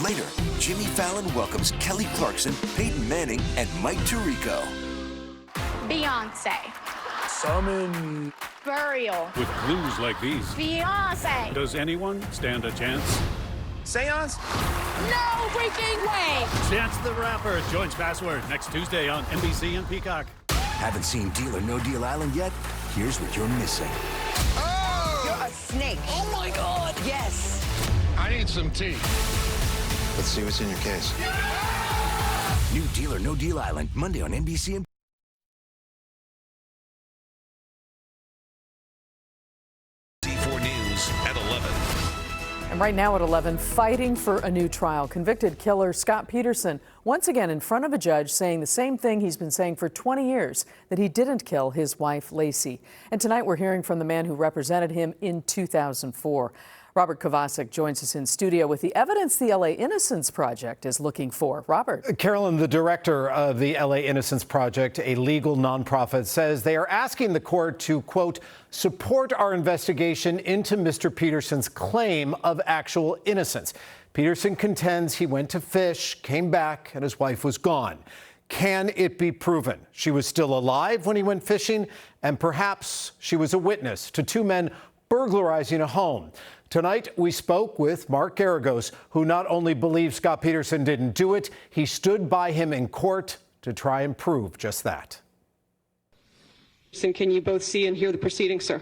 Later, Jimmy Fallon welcomes Kelly Clarkson, Peyton Manning, and Mike Tirico. Beyonce. Summon. Burial. With clues like these, Beyonce. does anyone stand a chance? Seance? No freaking way. Chance the Rapper joins Password next Tuesday on NBC and Peacock. Haven't seen Deal or No Deal Island yet? Here's what you're missing. Oh! You're a snake. Oh my God. Yes. I need some tea. Let's see what's in your case. New Deal or No Deal Island, Monday on NBC and NBC4 News at 11. And right now at 11, fighting for a new trial. Convicted killer Scott Peterson once again in front of a judge saying the same thing he's been saying for 20 years, that he didn't kill his wife, Lacey. And tonight we're hearing from the man who represented him in 2004. Robert Kovacic joins us in studio with the evidence the LA Innocence Project is looking for. Robert. Carolyn, the director of the LA Innocence Project, a legal nonprofit, says they are asking the court to, quote, support our investigation into Mr. Peterson's claim of actual innocence. Peterson contends he went to fish, came back, and his wife was gone. Can it be proven she was still alive when he went fishing? And perhaps she was a witness to two men burglarizing a home. Tonight, we spoke with Mark Garagos, who not only believes Scott Peterson didn't do it, he stood by him in court to try and prove just that. Can you both see and hear the proceedings, sir?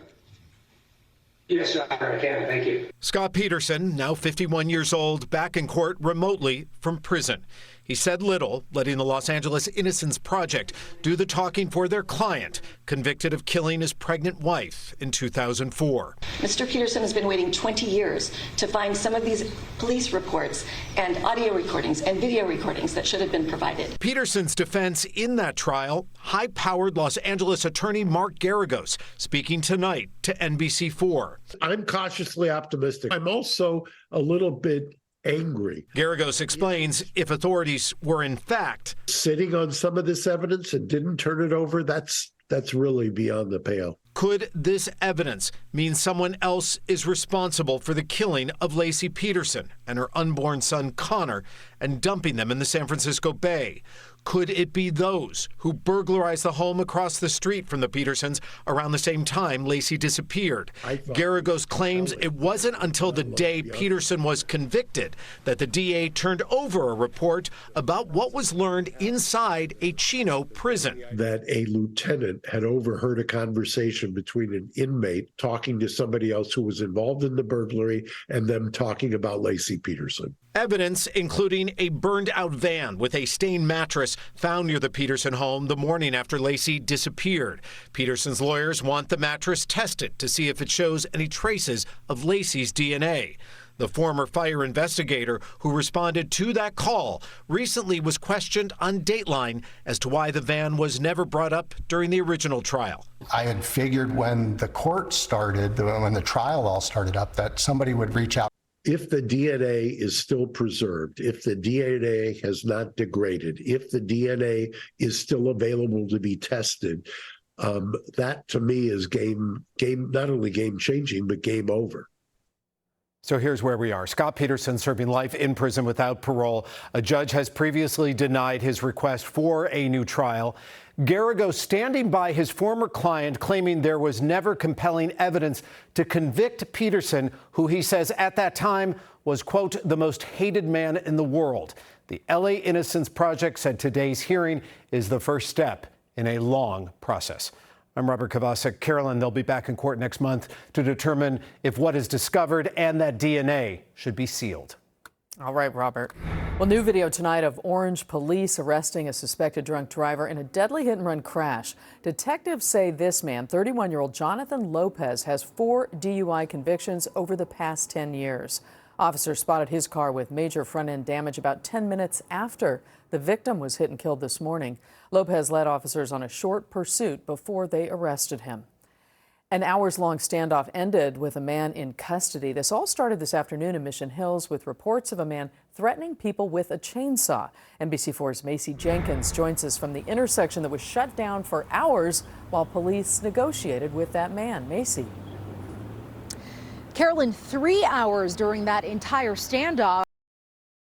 Yes, I can. Thank you. Scott Peterson, now 51 years old, back in court remotely from prison. He said little, letting the Los Angeles Innocence Project do the talking for their client, convicted of killing his pregnant wife in 2004. Mr. Peterson has been waiting 20 years to find some of these police reports and audio recordings and video recordings that should have been provided. Peterson's defense in that trial, high-powered Los Angeles attorney Mark Garagos, speaking tonight to NBC4. I'm cautiously optimistic. I'm also a little bit angry. Garagos explains if authorities were in fact sitting on some of this evidence and didn't turn it over, that's really beyond the pale. Could this evidence mean someone else is responsible for the killing of Lacey Peterson and her unborn son Connor and dumping them in the San Francisco Bay? Could it be those who burglarized the home across the street from the Petersons around the same time Lacey disappeared? Garagos claims it wasn't until the day Peterson was convicted that the DA turned over a report about what was learned inside a Chino prison. That a lieutenant had overheard a conversation between an inmate talking to somebody else who was involved in the burglary and them talking about Lacey Peterson. Evidence including a burned-out van with a stained mattress found near the Peterson home the morning after Lacey disappeared. Peterson's lawyers want the mattress tested to see if it shows any traces of Lacey's DNA. The former fire investigator who responded to that call recently was questioned on Dateline as to why the van was never brought up during the original trial. I had figured when the court started, when the trial all started up, that somebody would reach out. If the DNA is still preserved, if the DNA has not degraded, if the DNA is still available to be tested, that to me is not only game changing, but game over. So here's where we are. Scott Peterson serving life in prison without parole. A judge has previously denied his request for a new trial. Garagos standing by his former client, claiming there was never compelling evidence to convict Peterson, who he says at that time was, quote, the most hated man in the world. The LA Innocence Project said today's hearing is the first step in a long process. I'm Robert Kovacic. Carolyn, they'll be back in court next month to determine if what is discovered and that DNA should be sealed. All right, Robert. Well, new video tonight of Orange police arresting a suspected drunk driver in a deadly hit-and-run crash. Detectives say this man, 31-year-old Jonathan Lopez, has 4 DUI convictions over the past 10 years. Officers spotted his car with major front-end damage about 10 minutes after the victim was hit and killed this morning. Lopez led officers on a short pursuit before they arrested him. An hours-long standoff ended with a man in custody. This all started this afternoon in Mission Hills with reports of a man threatening people with a chainsaw. NBC4's Macy Jenkins joins us from the intersection that was shut down for hours while police negotiated with that man. Macy. Carolyn, 3 hours during that entire standoff.